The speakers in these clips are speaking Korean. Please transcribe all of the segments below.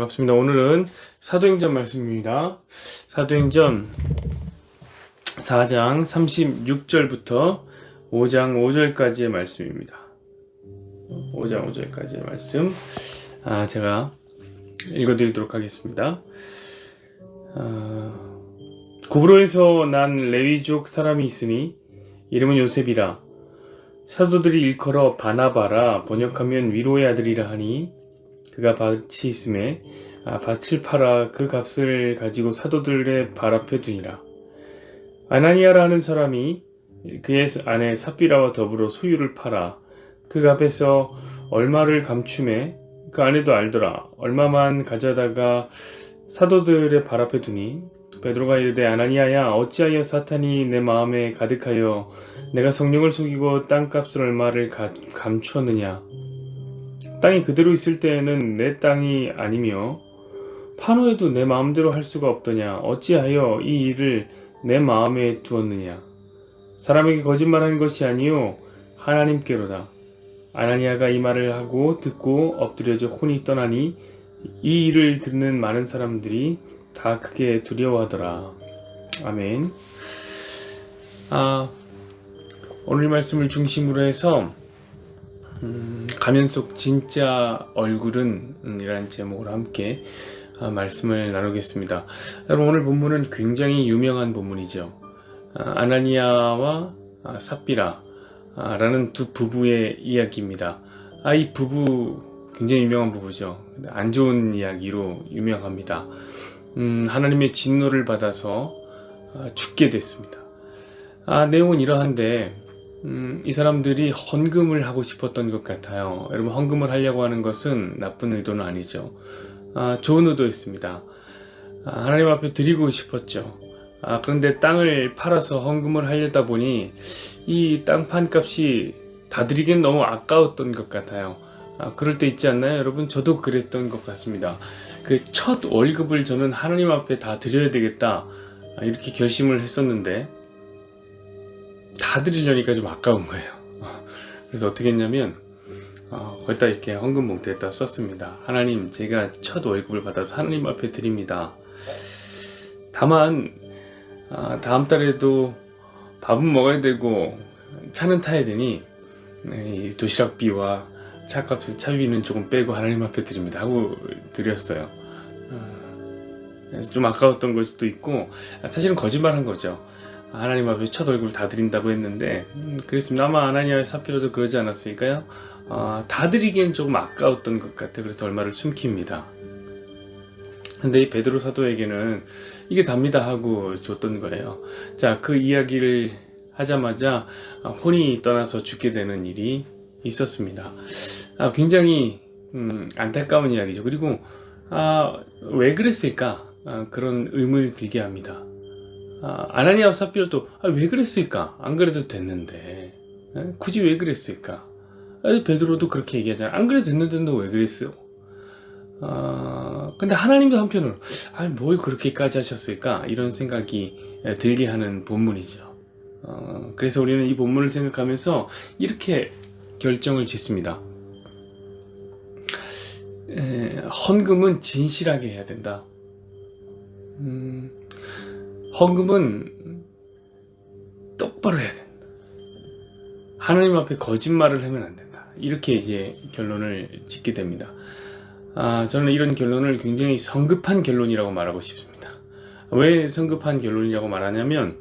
반갑습니다. 오늘은 사도행전 말씀입니다. 사도행전 4장 36절부터 5장 5절까지의 말씀입니다. 5장 5절까지의 말씀 제가 읽어드리도록 하겠습니다. 구브로에서 난 레위족 사람이 있으니 이름은 요셉이라. 사도들이 일컬어 바나바라, 번역하면 위로의 아들이라 하니 그가 밭이 있음에 밭을 팔아 그 값을 가지고 사도들의 발 앞에 두니라. 아나니아라 하는 사람이 그의 아내 삽비라와 더불어 소유를 팔아 그 값에서 얼마를 감춤해 그 아내도 알더라. 얼마만 가져다가 사도들의 발 앞에 두니 베드로가 이르되 아나니아야, 어찌하여 사탄이 내 마음에 가득하여 내가 성령을 속이고 땅값을 얼마를 감추었느냐. 땅이 그대로 있을 때에는 내 땅이 아니며 판호에도 내 마음대로 할 수가 없더냐. 어찌하여 이 일을 내 마음에 두었느냐. 사람에게 거짓말한 것이 아니요 하나님께로다. 아나니아가 이 말을 하고 듣고 엎드려져 혼이 떠나니 이 일을 듣는 많은 사람들이 다 크게 두려워하더라. 아멘. 오늘 말씀을 중심으로 해서 가면 속 진짜 얼굴은 이라는 제목으로 함께 말씀을 나누겠습니다. 여러분, 오늘 본문은 굉장히 유명한 본문이죠. 아나니아와 삽비라 라는 두 부부의 이야기입니다. 이 부부 굉장히 유명한 부부죠. 안 좋은 이야기로 유명합니다. 하나님의 진노를 받아서 죽게 됐습니다. 내용은 이러한데 이 사람들이 헌금을 하고 싶었던 것 같아요. 여러분, 헌금을 하려고 하는 것은 나쁜 의도는 아니죠. 좋은 의도였습니다. 하나님 앞에 드리고 싶었죠. 그런데 땅을 팔아서 헌금을 하려다 보니 이 땅 판값이 다 드리기엔 너무 아까웠던 것 같아요. 그럴 때 있지 않나요? 여러분, 저도 그랬던 것 같습니다. 그 첫 월급을 저는 하나님 앞에 다 드려야 되겠다 이렇게 결심을 했었는데 다 드리려니까 좀 아까운 거예요. 그래서 어떻게 했냐면 거기다 이렇게 헌금 봉투에다 썼습니다. 하나님, 제가 첫 월급을 받아서 하나님 앞에 드립니다. 다만 다음 달에도 밥은 먹어야 되고 차는 타야 되니 도시락비와 차값을 차비는 조금 빼고 하나님 앞에 드립니다 하고 드렸어요. 그래서 좀 아까웠던 걸 수도 있고, 사실은 거짓말한 거죠. 하나님 앞에 첫 얼굴 다 드린다고 했는데 그랬습니다. 아마 아나니아의 삽비라도 그러지 않았을까요? 다 드리기엔 조금 아까웠던 것 같아. 그래서 얼마를 숨깁니다. 근데 이 베드로 사도에게는 이게 답니다 하고 줬던 거예요. 자, 그 이야기를 하자마자 혼이 떠나서 죽게 되는 일이 있었습니다. 굉장히 안타까운 이야기죠. 그리고 왜 그랬을까? 그런 의문이 들게 합니다. 아나니아와 삽비라도 왜 그랬을까? 안 그래도 됐는데 굳이 왜 그랬을까? 베드로도 그렇게 얘기하잖아요. 안 그래도 됐는데 너 왜 그랬어? 근데 하나님도 한편으로 뭘 그렇게까지 하셨을까? 이런 생각이 들게 하는 본문이죠. 그래서 우리는 이 본문을 생각하면서 이렇게 결정을 짓습니다. 헌금은 진실하게 해야 된다. 헌금은 똑바로 해야 된다. 하나님 앞에 거짓말을 하면 안 된다. 이렇게 이제 결론을 짓게 됩니다. 저는 이런 결론을 굉장히 성급한 결론이라고 말하고 싶습니다. 왜 성급한 결론이라고 말하냐면,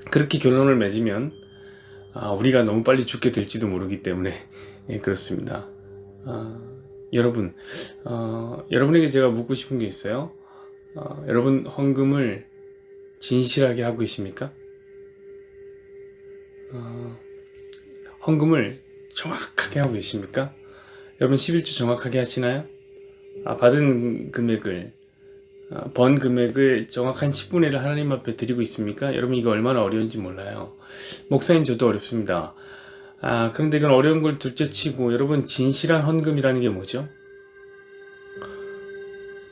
그렇게 결론을 맺으면 우리가 너무 빨리 죽게 될지도 모르기 때문에 그렇습니다. 여러분, 여러분에게 제가 묻고 싶은 게 있어요. 여러분, 헌금을 진실하게 하고 계십니까? 헌금을 정확하게 하고 계십니까? 여러분, 11조 정확하게 하시나요? 받은 금액을, 번 금액을 정확한 10분의 1을 하나님 앞에 드리고 있습니까? 여러분, 이거 얼마나 어려운지 몰라요. 목사님, 저도 어렵습니다. 그런데 이건 어려운 걸 둘째치고, 여러분, 진실한 헌금이라는 게 뭐죠?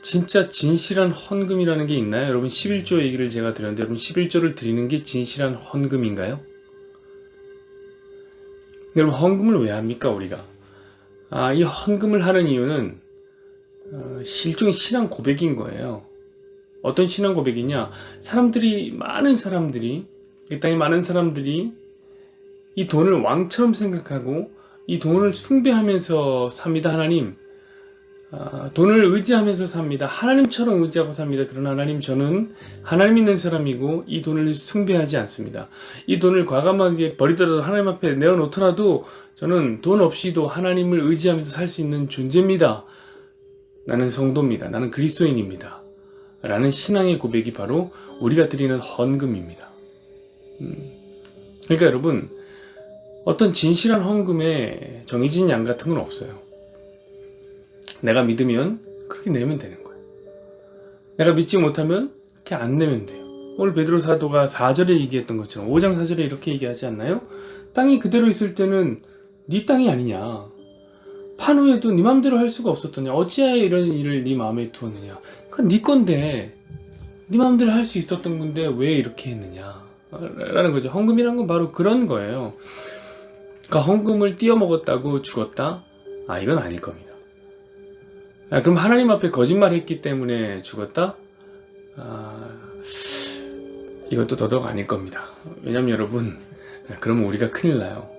진짜 진실한 헌금이라는 게 있나요? 여러분, 11조 얘기를 제가 드렸는데, 여러분, 11조를 드리는 게 진실한 헌금인가요? 여러분, 헌금을 왜 합니까, 우리가? 이 헌금을 하는 이유는 일종의 신앙 고백인 거예요. 어떤 신앙 고백이냐? 많은 사람들이, 이 땅에 많은 사람들이 이 돈을 왕처럼 생각하고 이 돈을 숭배하면서 삽니다. 하나님, 돈을 의지하면서 삽니다. 하나님처럼 의지하고 삽니다. 그러나 하나님, 저는 하나님 있는 사람이고 이 돈을 숭배하지 않습니다. 이 돈을 과감하게 버리더라도 하나님 앞에 내어놓더라도 저는 돈 없이도 하나님을 의지하면서 살 수 있는 존재입니다. 나는 성도입니다. 나는 그리스도인입니다. 라는 신앙의 고백이 바로 우리가 드리는 헌금입니다. 그러니까 여러분, 어떤 진실한 헌금에 정해진 양 같은 건 없어요. 내가 믿으면 그렇게 내면 되는 거예요. 내가 믿지 못하면 그렇게 안 내면 돼요. 오늘 베드로 사도가 4절에 얘기했던 것처럼 5장 4절에 이렇게 얘기하지 않나요? 땅이 그대로 있을 때는 네 땅이 아니냐. 판후에도 네 마음대로 할 수가 없었더냐. 어찌하여 이런 일을 네 마음에 두었느냐. 그건 네 건데 네 마음대로 할 수 있었던 건데 왜 이렇게 했느냐 라는 거죠. 헌금이란 건 바로 그런 거예요. 그러니까 헌금을 띄어먹었다고 죽었다? 이건 아닐 겁니다. 그럼 하나님 앞에 거짓말했기 때문에 죽었다? 이것도 더더욱 아닐 겁니다. 왜냐면 여러분, 그러면 우리가 큰일 나요.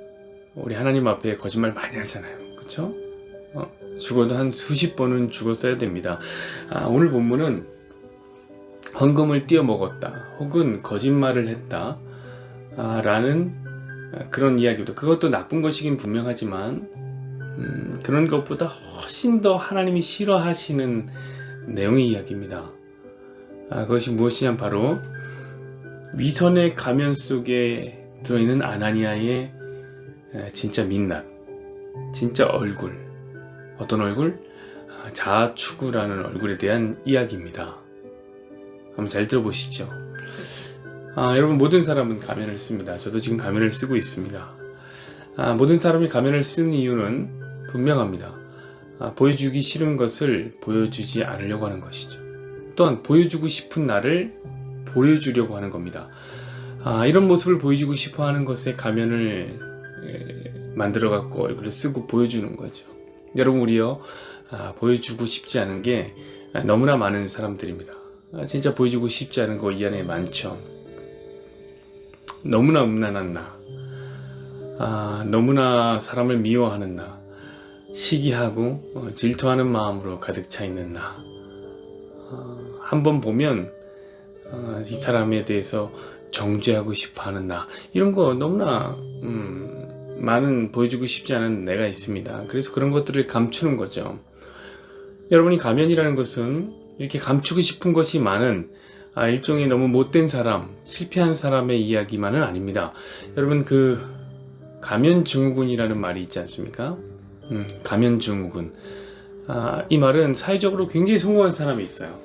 우리 하나님 앞에 거짓말 많이 하잖아요. 그쵸? 죽어도 한 수십 번은 죽었어야 됩니다. 오늘 본문은 헌금을 띄어먹었다 혹은 거짓말을 했다 라는 그런 이야기입니다. 그것도 나쁜 것이긴 분명하지만 그런 것보다 훨씬 더 하나님이 싫어하시는 내용의 이야기입니다. 그것이 무엇이냐면 바로 위선의 가면 속에 들어있는 아나니아의 진짜 민낯, 진짜 얼굴. 어떤 얼굴? 자아추구라는 얼굴에 대한 이야기입니다. 한번 잘 들어보시죠. 여러분, 모든 사람은 가면을 씁니다. 저도 지금 가면을 쓰고 있습니다. 모든 사람이 가면을 쓰는 이유는 분명합니다. 보여주기 싫은 것을 보여주지 않으려고 하는 것이죠. 또한 보여주고 싶은 나를 보여주려고 하는 겁니다. 이런 모습을 보여주고 싶어 하는 것에 가면을 만들어 갖고 얼굴을 쓰고 보여주는 거죠. 여러분, 우리요, 보여주고 싶지 않은 게 너무나 많은 사람들입니다. 진짜 보여주고 싶지 않은 거 이 안에 많죠. 너무나 음란한 나, 너무나 사람을 미워하는 나, 시기하고 질투하는 마음으로 가득 차 있는 나, 한번 보면 이 사람에 대해서 정죄하고 싶어하는 나, 이런 거 너무나 많은 보여주고 싶지 않은 내가 있습니다. 그래서 그런 것들을 감추는 거죠. 여러분이 가면이라는 것은 이렇게 감추고 싶은 것이 많은 일종의 너무 못된 사람, 실패한 사람의 이야기만은 아닙니다. 여러분, 그 가면증후군이라는 말이 있지 않습니까? 가면증후군. 이 말은 사회적으로 굉장히 성공한 사람이 있어요.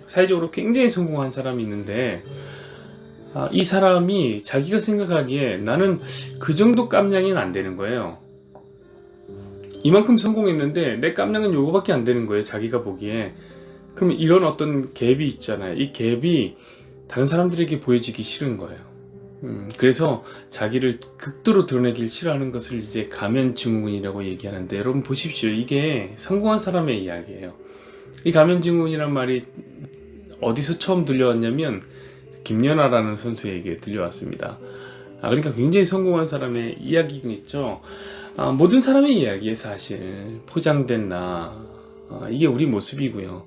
사회적으로 굉장히 성공한 사람이 있는데 이 사람이 자기가 생각하기에 나는 그 정도 깜냥이는 안 되는 거예요. 이만큼 성공했는데 내 깜냥은 요거밖에 안 되는 거예요. 자기가 보기에. 그럼 이런 어떤 갭이 있잖아요. 이 갭이 다른 사람들에게 보여지기 싫은 거예요. 그래서 자기를 극도로 드러내길 싫어하는 것을 이제 가면증후군이라고 얘기하는데, 여러분 보십시오. 이게 성공한 사람의 이야기예요. 이 가면증후군이란 말이 어디서 처음 들려왔냐면 김연아라는 선수에게 들려왔습니다. 그러니까 굉장히 성공한 사람의 이야기겠죠. 모든 사람의 이야기에 사실 포장된 나, 이게 우리 모습이고요.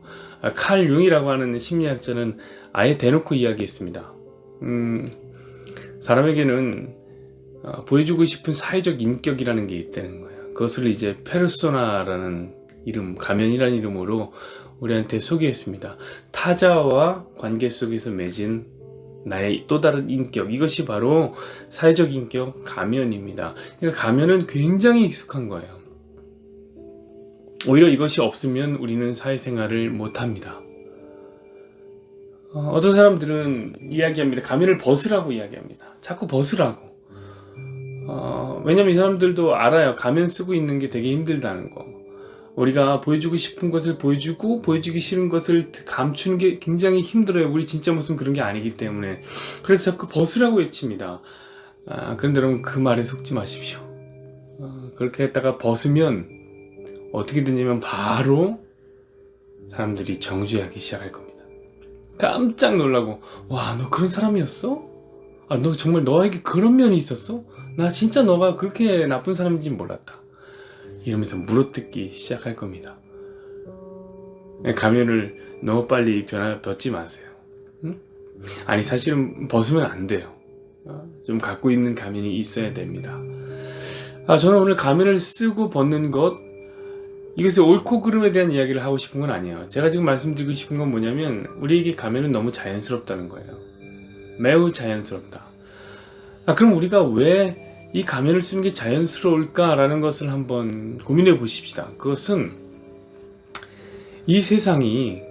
칼 융이라고 하는 심리학자는 아예 대놓고 이야기했습니다. 사람에게는 보여주고 싶은 사회적 인격이라는 게 있다는 거예요. 그것을 이제 페르소나라는 이름, 가면이라는 이름으로 우리한테 소개했습니다. 타자와 관계 속에서 맺은 나의 또 다른 인격, 이것이 바로 사회적 인격 가면입니다. 그러니까 가면은 굉장히 익숙한 거예요. 오히려 이것이 없으면 우리는 사회생활을 못합니다. 어떤 사람들은 이야기합니다. 가면을 벗으라고 이야기합니다. 자꾸 벗으라고. 왜냐면 이 사람들도 알아요. 가면 쓰고 있는 게 되게 힘들다는 거. 우리가 보여주고 싶은 것을 보여주고 보여주기 싫은 것을 감추는 게 굉장히 힘들어요. 우리 진짜 모습은 그런 게 아니기 때문에. 그래서 자꾸 벗으라고 외칩니다. 그런데 여러분, 그 말에 속지 마십시오. 그렇게 했다가 벗으면 어떻게 되냐면 바로 사람들이 정죄하기 시작할 겁니다. 깜짝 놀라고, 와, 너 그런 사람이었어? 아, 너 정말 너에게 그런 면이 있었어? 나 진짜 너가 그렇게 나쁜 사람인지 몰랐다. 이러면서 물어뜯기 시작할 겁니다. 가면을 너무 빨리 벗지 마세요. 응? 아니, 사실은 벗으면 안 돼요. 좀 갖고 있는 가면이 있어야 됩니다. 저는 오늘 가면을 쓰고 벗는 것, 이것의 옳고 그름에 대한 이야기를 하고 싶은 건 아니에요. 제가 지금 말씀드리고 싶은 건 뭐냐면, 우리에게 가면은 너무 자연스럽다는 거예요. 매우 자연스럽다. 그럼 우리가 왜 이 가면을 쓰는 게 자연스러울까라는 것을 한번 고민해 보십시다. 그것은 이 세상이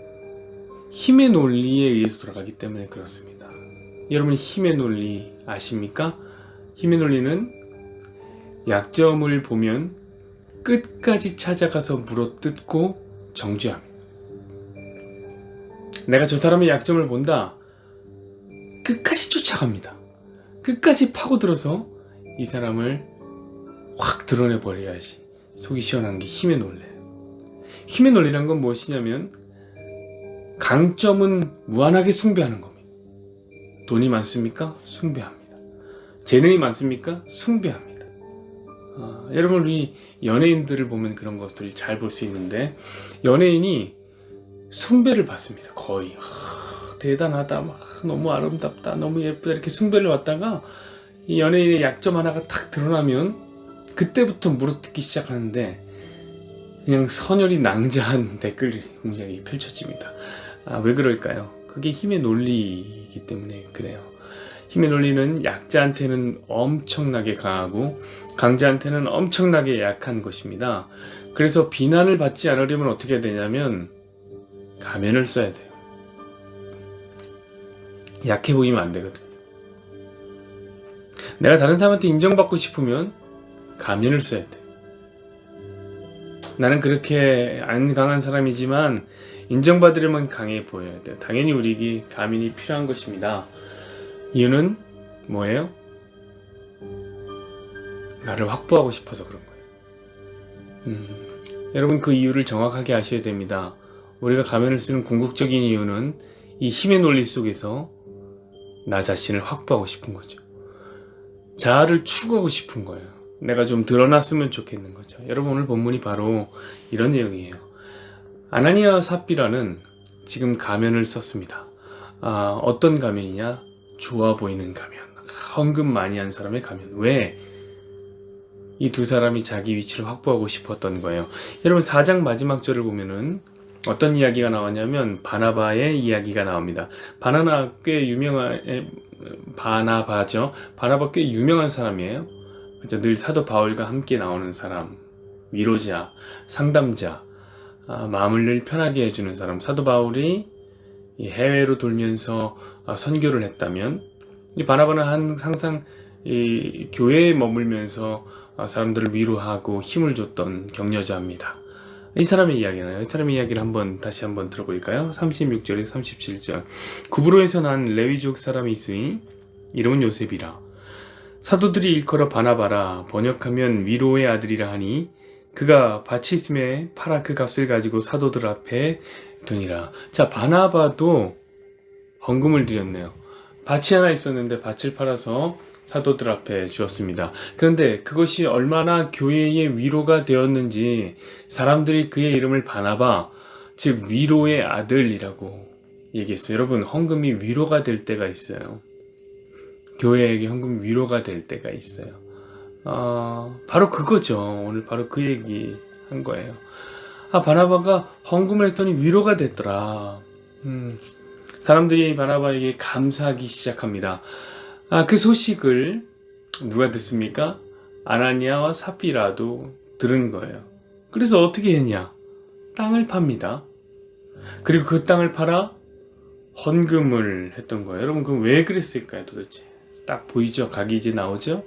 힘의 논리에 의해서 돌아가기 때문에 그렇습니다. 여러분, 힘의 논리 아십니까? 힘의 논리는 약점을 보면 끝까지 찾아가서 물어뜯고 정죄합니다. 내가 저 사람의 약점을 본다. 끝까지 쫓아갑니다. 끝까지 파고들어서 이 사람을 확 드러내버려야지 속이 시원한 게 힘의 논리예요. 힘의 논리란 건 무엇이냐면 강점은 무한하게 숭배하는 겁니다. 돈이 많습니까? 숭배합니다. 재능이 많습니까? 숭배합니다. 여러분, 우리 연예인들을 보면 그런 것들을 잘 볼 수 있는데, 연예인이 숭배를 받습니다. 거의 대단하다, 막 너무 아름답다, 너무 예쁘다, 이렇게 숭배를 받다가 이 연예인의 약점 하나가 탁 드러나면 그때부터 물어뜯기 시작하는데, 그냥 선열이 낭자한 댓글 공작이 펼쳐집니다. 왜 그럴까요? 그게 힘의 논리이기 때문에 그래요. 힘의 논리는 약자한테는 엄청나게 강하고 강자한테는 엄청나게 약한 것입니다. 그래서 비난을 받지 않으려면 어떻게 해야 되냐면 가면을 써야 돼요. 약해 보이면 안 되거든요. 내가 다른 사람한테 인정받고 싶으면 가면을 써야 돼. 나는 그렇게 안 강한 사람이지만 인정받으려면 강해 보여야 돼요. 당연히 우리에게 가면이 필요한 것입니다. 이유는 뭐예요? 나를 확보하고 싶어서 그런 거예요. 여러분, 그 이유를 정확하게 아셔야 됩니다. 우리가 가면을 쓰는 궁극적인 이유는 이 힘의 논리 속에서 나 자신을 확보하고 싶은 거죠. 자아를 추구하고 싶은 거예요. 내가 좀 드러났으면 좋겠는 거죠. 여러분, 오늘 본문이 바로 이런 내용이에요. 아나니아와 삽비라는 지금 가면을 썼습니다. 어떤 가면이냐? 좋아 보이는 가면. 헌금 많이 한 사람의 가면. 왜? 이 두 사람이 자기 위치를 확보하고 싶었던 거예요. 여러분, 4장 마지막 절을 보면은 어떤 이야기가 나왔냐면 바나바의 이야기가 나옵니다. 바나바 꽤 유명한 사람이에요. 그죠? 늘 사도 바울과 함께 나오는 사람, 위로자, 상담자, 마음을 늘 편하게 해주는 사람. 사도 바울이 해외로 돌면서 선교를 했다면, 이 바나바는 항상 이 교회에 머물면서 사람들을 위로하고 힘을 줬던 격려자입니다. 이 사람의 이야기나요. 이 사람의 이야기를 다시 한번 들어볼까요? 36절에서 37절. 구브로에서 난 레위족 사람이 있으니 이름은 요셉이라. 사도들이 일컬어 바나바라, 번역하면 위로의 아들이라 하니 그가 밭이 있음에 팔아 그 값을 가지고 사도들 앞에 두니라. 자, 바나바도 헌금을 드렸네요. 밭이 하나 있었는데 밭을 팔아서 사도들 앞에 주었습니다. 그런데 그것이 얼마나 교회의 위로가 되었는지 사람들이 그의 이름을 바나바, 즉 위로의 아들이라고 얘기했어요. 여러분, 헌금이 위로가 될 때가 있어요. 교회에게 헌금이 위로가 될 때가 있어요. 바로 그거죠. 오늘 바로 그 얘기 한 거예요. 바나바가 헌금을 했더니 위로가 됐더라. 사람들이 바나바에게 감사하기 시작합니다. 그 소식을 누가 듣습니까? 아나니아와 삽비라도 들은 거예요. 그래서 어떻게 했냐? 땅을 팝니다. 그리고 그 땅을 팔아 헌금을 했던 거예요. 여러분, 그럼 왜 그랬을까요, 도대체? 딱 보이죠? 각이 이제 나오죠?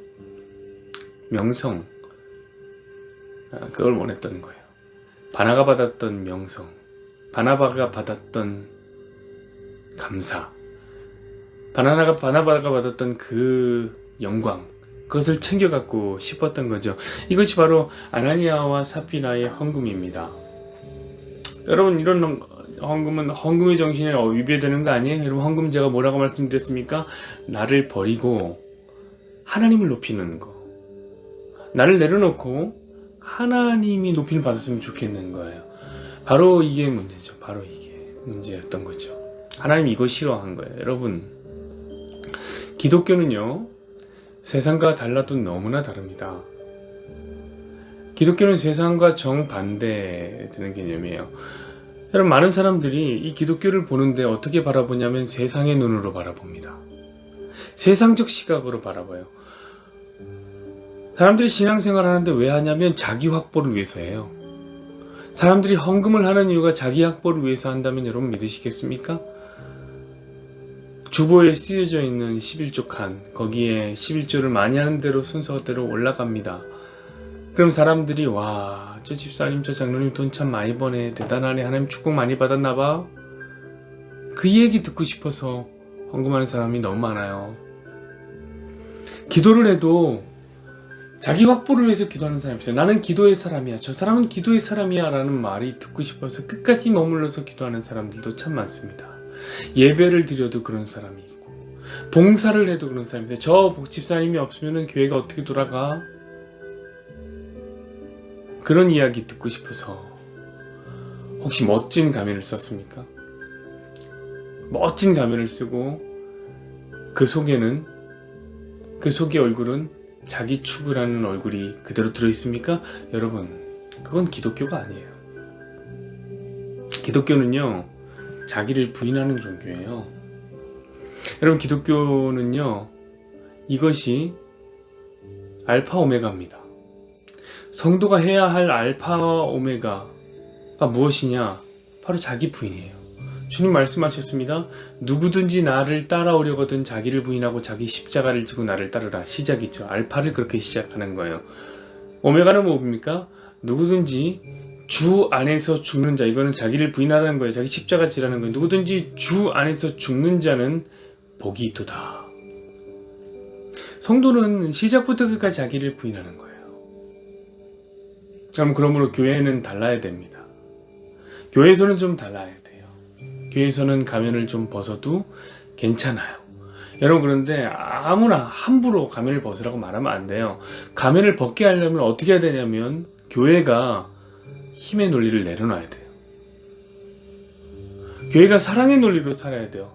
명성. 그걸 원했던 거예요. 바나가 받았던 명성, 바나바가 받았던 감사, 바나바가 받았던 그 영광, 그것을 챙겨갖고 싶었던 거죠. 이것이 바로 아나니아와 삽비라의 헌금입니다. 여러분, 이런 헌금은 헌금의 정신에 위배되는 거 아니에요? 여러분, 헌금 제가 뭐라고 말씀드렸습니까? 나를 버리고 하나님을 높이는 거. 나를 내려놓고 하나님이 높임을 받았으면 좋겠는 거예요. 바로 이게 문제죠. 바로 이게 문제였던 거죠. 하나님이 이거 싫어한 거예요. 여러분, 기독교는요, 세상과 달라도 너무나 다릅니다. 기독교는 세상과 정반대되는 개념이에요. 여러분, 많은 사람들이 이 기독교를 보는데 어떻게 바라보냐면 세상의 눈으로 바라봅니다. 세상적 시각으로 바라봐요. 사람들이 신앙생활 하는데 왜 하냐면 자기 확보를 위해서 해요. 사람들이 헌금을 하는 이유가 자기 확보를 위해서 한다면 여러분 믿으시겠습니까? 주보에 쓰여져 있는 11조 칸, 거기에 11조를 많이 하는 대로 순서대로 올라갑니다. 그럼 사람들이 와, 저 집사님, 저 장로님 돈 참 많이 버네, 대단하네, 하나님 축복 많이 받았나봐, 그 얘기 듣고 싶어서 헌금하는 사람이 너무 많아요. 기도를 해도 자기 확보를 위해서 기도하는 사람이 있어요. 나는 기도의 사람이야, 저 사람은 기도의 사람이야 라는 말이 듣고 싶어서 끝까지 머물러서 기도하는 사람들도 참 많습니다. 예배를 드려도 그런 사람이 있고, 봉사를 해도 그런 사람이 있어요. 저 집사님이 없으면 교회가 어떻게 돌아가? 그런 이야기 듣고 싶어서 혹시 멋진 가면을 썼습니까? 멋진 가면을 쓰고 그 속에 얼굴은 자기 추구라는 얼굴이 그대로 들어있습니까? 여러분, 그건 기독교가 아니에요. 기독교는요, 자기를 부인하는 종교예요. 여러분, 기독교는요, 이것이 알파 오메가입니다. 성도가 해야 할 알파 오메가가 무엇이냐? 바로 자기 부인이에요. 주님 말씀하셨습니다. 누구든지 나를 따라오려거든 자기를 부인하고 자기 십자가를 지고 나를 따르라. 시작이죠. 알파를 그렇게 시작하는 거예요. 오메가는 뭡니까? 누구든지 주 안에서 죽는 자, 이거는 자기를 부인하라는 거예요. 자기 십자가 지라는 거예요. 누구든지 주 안에서 죽는 자는 복이 있도다. 성도는 시작부터 끝까지 자기를 부인하는 거예요. 그러므로 교회는 달라야 됩니다. 교회에서는 좀 달라야 돼요. 교회에서는 가면을 좀 벗어도 괜찮아요. 여러분, 그런데 아무나 함부로 가면을 벗으라고 말하면 안 돼요. 가면을 벗게 하려면 어떻게 해야 되냐면 교회가 힘의 논리를 내려놔야 돼요. 교회가 사랑의 논리로 살아야 돼요.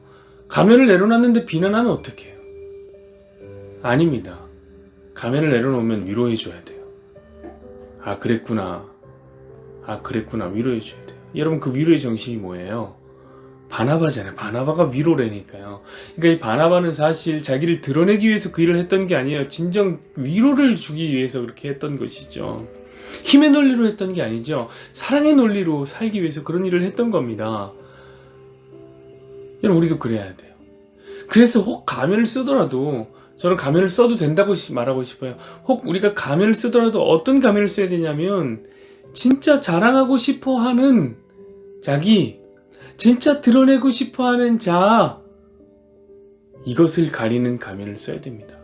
가면을 내려놨는데 비난하면 어떡해요? 아닙니다. 가면을 내려놓으면 위로해줘야 돼요. 아, 그랬구나. 위로해줘야 돼요. 여러분, 그 위로의 정신이 뭐예요? 바나바잖아요. 바나바가 위로라니까요. 그러니까 이 바나바는 사실 자기를 드러내기 위해서 그 일을 했던 게 아니에요. 진정 위로를 주기 위해서 그렇게 했던 것이죠. 힘의 논리로 했던 게 아니죠. 사랑의 논리로 살기 위해서 그런 일을 했던 겁니다. 여러분, 우리도 그래야 돼요. 그래서 혹 가면을 쓰더라도, 저는 가면을 써도 된다고 말하고 싶어요. 혹 우리가 가면을 쓰더라도 어떤 가면을 써야 되냐면 진짜 자랑하고 싶어하는 자기, 진짜 드러내고 싶어하는 자, 이것을 가리는 가면을 써야 됩니다.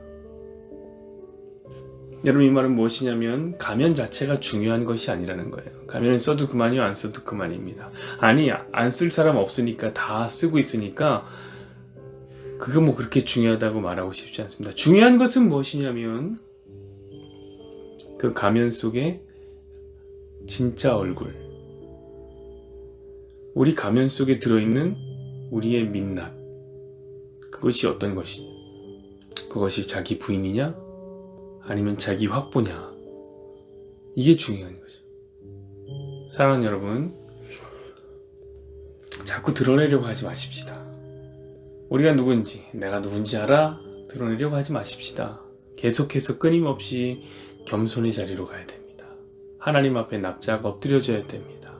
여러분, 이 말은 무엇이냐면 가면 자체가 중요한 것이 아니라는 거예요. 가면을 써도 그만이요, 안 써도 그만입니다. 아니, 안 쓸 사람 없으니까 다 쓰고 있으니까 그거 뭐 그렇게 중요하다고 말하고 싶지 않습니다. 중요한 것은 무엇이냐면 그 가면 속에 진짜 얼굴, 우리 가면 속에 들어있는 우리의 민낯, 그것이 어떤 것이냐? 그것이 자기 부인이냐? 아니면 자기 확보냐? 이게 중요한 거죠. 사랑하는 여러분, 자꾸 드러내려고 하지 마십시다. 우리가 누군지, 내가 누군지 알아? 드러내려고 하지 마십시다. 계속해서 끊임없이 겸손의 자리로 가야 됩니다. 하나님 앞에 납작 엎드려져야 됩니다.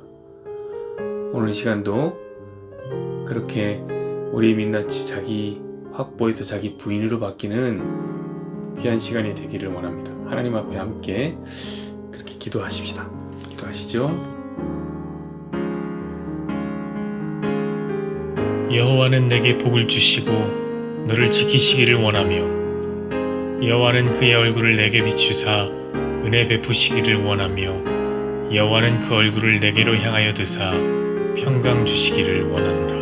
오늘 이 시간도 그렇게 우리의 민낯이 자기 확보에서 자기 부인으로 바뀌는 귀한 시간이 되기를 원합니다. 하나님 앞에 함께 그렇게 기도하십시다. 기도하시죠. 여호와는 내게 복을 주시고 너를 지키시기를 원하며 여호와는 그의 얼굴을 내게 비추사 은혜 베푸시기를 원하며 여호와는 그 얼굴을 내게로 향하여 드사 평강 주시기를 원하노라.